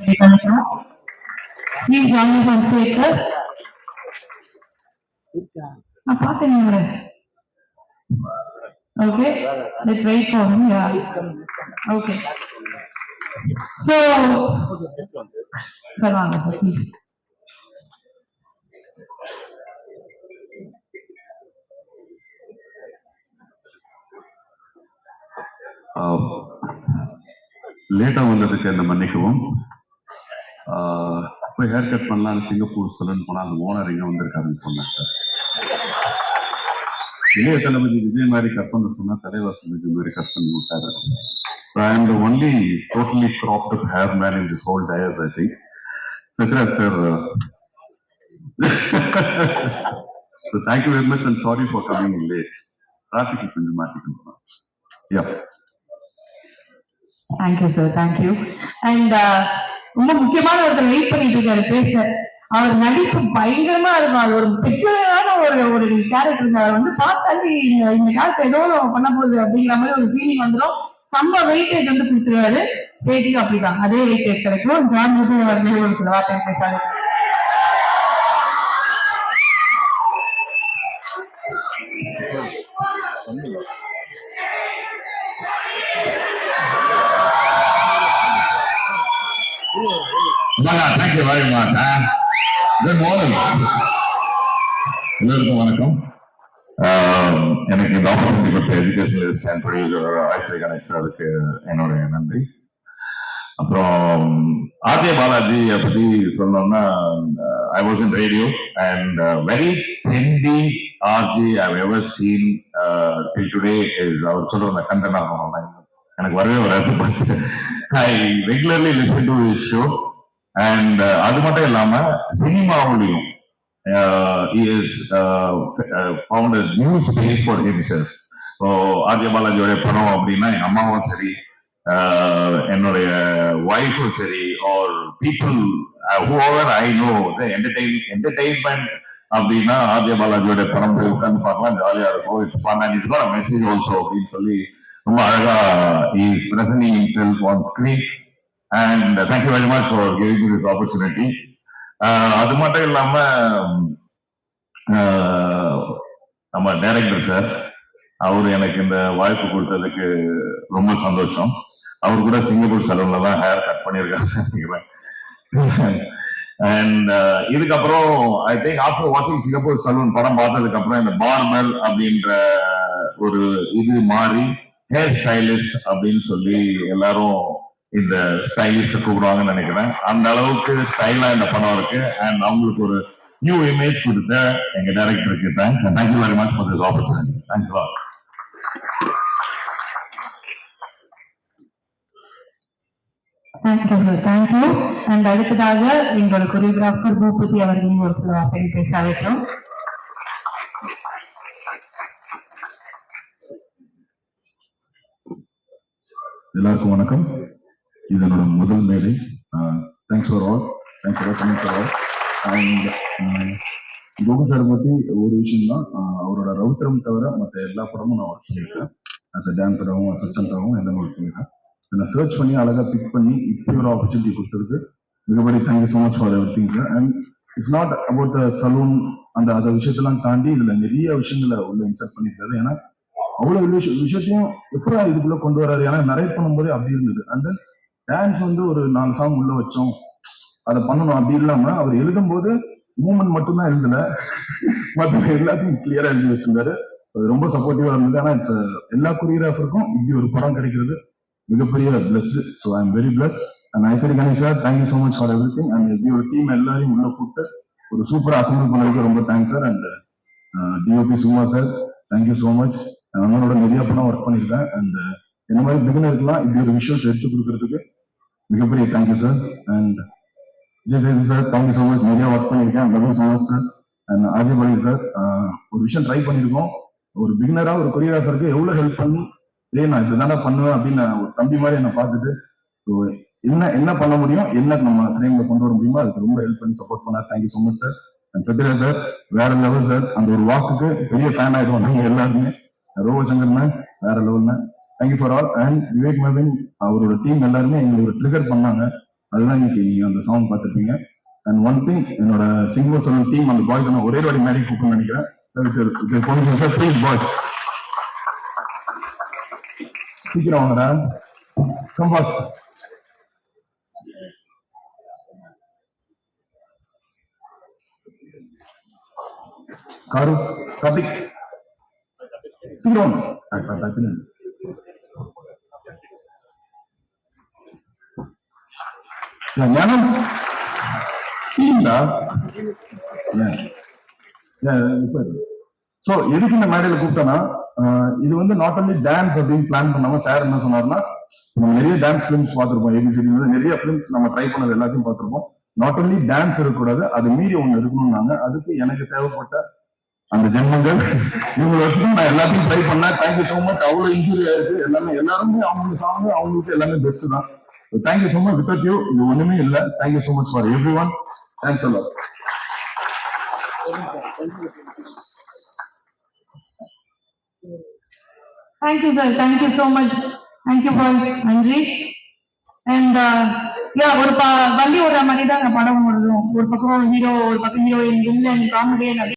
Please join us on stage, sir. Okay, let's wait for him. Yeah. Okay. So, Salman, sir, please. லேட்டா வந்ததுக்கு என்ன மன்னிக்கவும். போய் hair cut பண்ணலான்னு Singapore salon போனா அந்த ஓனர் எங்க வந்திருக்காருன்னு சொன்னாங்க. இளைய தளபதி விஜய் மாதிரி கட் பண்ண சொன்னா தலைவாசல் விஜய் மாதிரி கட் பண்ணி விட்டாரு. I am the only totally cropped up hair man in this whole dais, I think. Satraj sir, so thank you very much and sorry for coming late. Traffic is dramatic. Yeah. Thank you, sir. Thank you. And ரொம்ப முக்கியமான ஒருத்தர் wait பண்ணிட்டு இருக்காரு பேச. அவர் நடிப்பு பயங்கரமா இருக்கும். அது ஒரு பெக்குலரான ஒரு கேரக்டர். அவர் வந்து பார்த்தாலே இந்த கேரக்டர் ஏதோ பண்ண போகுது அப்படிங்கிற மாதிரி ஒரு ஃபீலிங் வந்துடும். செம்ம வெயிட்டேஜ் வந்து கொடுத்துருவாரு. சேட்டியும் அப்படிதான் அதே வெயிட்டேஜ் கிடைக்கும். ஜான் விஜய் அவர்களே ஒரு சில வார்த்தை பேசாரு. Thank you very much. Good morning. எல்லாருக்கும் வணக்கம். எனக்கு இந்த ஆப்பர்ச்சுனிட்டி கொடுத்த educationalist and producer Ishari Ganesh சாருக்கு என்னுடைய நன்றி. அப்புறம் ஆர்ஜே பாலாஜியை பத்தி சொல்லணும்னா, I was in radio and very trendy RJ I ever seen till today is அவர் சொல்ற அந்த கண்டென்ட் ஆகணும் எனக்கு வரவே வராது. I regularly listen to his show and அது மட்டும் இல்லாம சினிமாவிலையும் he has found a new space for himself. RJ பாலாஜியோட படம் அப்படின்னா எங்க அம்மாவும் சரி, என்னுடைய ஒய்ஃபும் சரி, our people whoever I know the entertainment அப்படின்னா ஆர்ஜே பாலாஜியோட படம் போய் உட்கார்ந்து பார்க்கலாம், ஜாலியா இருக்கும். It's fun and it's got a message also அப்படின்னு சொல்லி ரொம்ப அழகா he is presenting himself on screen and thank you very much for giving me this opportunity. அது மட்டும் இல்லாம நம்ம டைரக்டர் சார் அவரு எனக்கு இந்த வாய்ப்பு கொடுத்ததுக்கு ரொம்ப சந்தோஷம். அவரு கூட சிங்கப்பூர் சலூன்ல தான் ஹேர் கட் பண்ணியிருக்காரு. அண்ட் இதுக்கப்புறம் ஐ திங்க் ஆஃப்டர் வாட்சிங் சிங்கப்பூர் சலூன் படம் பார்த்ததுக்கு அப்புறம் இந்த பார்பர் அப்படின்ற ஒரு இது மாறி ஹேர் ஸ்டைலிஸ்ட் அப்படின்னு சொல்லி எல்லாரும் இந்த ஸ்டைலிஸ்ட் கூப்பிடுவாங்கன்னு நினைக்கிறேன். அந்த அளவுக்கு ஸ்டைலா இந்த படம் இருக்கு அண்ட் அவங்களுக்கு ஒரு நியூ இமேஜ் கொடுத்த எங்க டைரக்டருக்கு thanks and thank you very much for this opportunity. Thanks lot. Thank you sir, thank you. And அடுத்ததாக எங்களோட கொரியோகிராஃபர் பூபதி அவர்களையும் ஒரு சில வார்த்தைகள் பேச அழைக்கிறோம். எல்லாருக்கும் வணக்கம். இது என்னோட முதல் மேடை. Thanks for all, thanks for coming for all. And Gokul sir பற்றி ஒரு விஷயம் தான், அவரோட ரவுத்திரம் தவிர மற்ற எல்லா படமும் நான் ஒர்க் பண்ணியிருக்கேன். ஆஸ் அ டான்ஸராகவும் அசிஸ்டண்டாகவும் எல்லாமே ஒர்க் பண்ணியிருக்கேன். நான் சர்ச் பண்ணி அழகாக பிக் பண்ணி இப்படி ஒரு ஆப்பர்ச்சுனிட்டி கொடுத்ததுக்கு மிகப்பெரிய thank you so much for everything sir. And it's not about the saloon அந்த விஷயத்தெல்லாம் தாண்டி இதில் நிறைய விஷயங்களை உள்ள இன்சர்ட் பண்ணியிருக்காரு. ஏன்னா அவ்வளோ விஷயத்தையும் எப்படா இதுக்குள்ள கொண்டு வராரு. ஏன்னா நிறைய பண்ணும்போது அப்படி இருந்தது. அண்ட் டான்ஸ் வந்து ஒரு 4 சாங் உள்ள வச்சோம், அதை பண்ணணும் அப்படி இல்லாம அவர் எழுதும் போது மூமெண்ட் மட்டும்தான் எழுதல, மற்ற எல்லாத்தையும் கிளியரா எழுதி வச்சிருந்தாரு. அது ரொம்ப சப்போர்ட்டிவா இருந்தது. ஆனா எல்லா கொரியோகிராஃபருக்கும் இப்படி ஒரு படம் கிடைக்கிறது மிகப்பெரிய plus. So I am very plus. And Ishari Ganesh sir, thank you so much for every thing. And இப்படி ஒரு டீம் எல்லாரையும் உள்ள கூப்பிட்டு ஒரு சூப்பரா அசம்பிள் பண்ணதுக்கு ரொம்ப தேங்க்ஸ் சார். அண்ட் டிஓபி சும்மா சார், தேங்க்யூ ஸோ மச். அண்ணனோட நிறைய படம் ஒர்க் பண்ணியிருக்கேன். அண்ட் இந்த மாதிரி பிகினருக்குலாம் இப்படி ஒரு விஷயம் எடுத்து கொடுக்கறதுக்கு மிகப்பெரிய thank you sir. And Vijay Sethu sir, thank you so much. நிறைய ஒர்க் பண்ணியிருக்கேன், love so much sir. And Ajay Bali sir, ஒரு விஷயம் ட்ரை பண்ணியிருக்கோம். ஒரு பிகினரா ஒரு கொரியோகிராஃபருக்கு எவ்வளவு ஹெல்ப் பண்ணி நான் இப்படிதானே பண்ணுவேன் அப்படின்னு ஒரு தம்பி மாதிரி என்னை பார்த்துட்டு என்ன பண்ண முடியும், என்ன நம்ம ஃப்ரேம்ல கொண்டு வர முடியுமோ அதுக்கு ரொம்ப ஹெல்ப் பண்ணி சப்போர்ட் பண்ணார். Thank you so much sir. And Sathyaraj sir, வேற லெவல் சார். அந்த ஒரு வாக்குக்கு பெரிய ஃபேன் ஆயிடுவோம் நாங்கள் எல்லாருமே. ரோபோ சங்கர் மேன் வேற level man. Thank you for all. And Vivek மவின் அவரோட டீம் எல்லாருமே எங்களுக்கு ஒரு ட்ரிகர் பண்ணாங்க. அதுதான் இன்னைக்கு நீங்க அந்த சாங் பார்த்துருப்பீங்க. அண்ட் ஒன் திங், என்னோட சிங்கர் சொல்ல டீம் அந்த பாய்ஸ் நான் ஒரே வாடி மேடி கூப்பிட்டு நினைக்கிறேன். ப்ளீஸ் பாய்ஸ் சீக்கிரம் வாங்கடா. Come pass. காரு, கார்த்திக் சீக்கிரம் வாங்க. ஞானம் சோ எதுக்கு இந்த மேடையில கூப்பிட்டேன்னா, இது வந்து நாட் ஒன்லி டான்ஸ் அப்படின்னு பிளான் பண்ணாம சார் என்ன சொன்னாருன்னா, நம்ம நிறைய டான்ஸ் பிலிம்ஸ் பார்த்திருப்போம். ஏபிசிடி நிறைய பிலிம்ஸ் நம்ம ட்ரை பண்ணது எல்லாத்தையும் பார்த்திருப்போம். நாட் ஒன்லி டான்ஸ் இருக்கக்கூடாது, அது மீறி ஒண்ணு இருக்கணும்னாங்க. அதுக்கு எனக்கு தேவைப்பட்ட அந்த ஜென்மங்கள் இவங்க வச்சு நான் எல்லாத்தையும் ட்ரை பண்ணேன். Thank you so much. அவ்வளவு இன்ஜுரி ஆயிருக்கு. எல்லாருமே அவங்களுக்கு சாங் அவங்களுக்கு எல்லாமே பெஸ்ட் தான். Thank you so much. Without you இது ஒண்ணுமே இல்லை. Thank you so much for every one. Thanks allot. Thank you, sir. Thank you so much. Thank you, boys. நன்றி. And ஒரு வண்டி ஓடுற மாதிரி தான் படம் ஓடுறோம். ஒரு பக்கம் ஹீரோ, ஒரு பக்கம் ஹீரோயின், வில்லன், காமெடியன்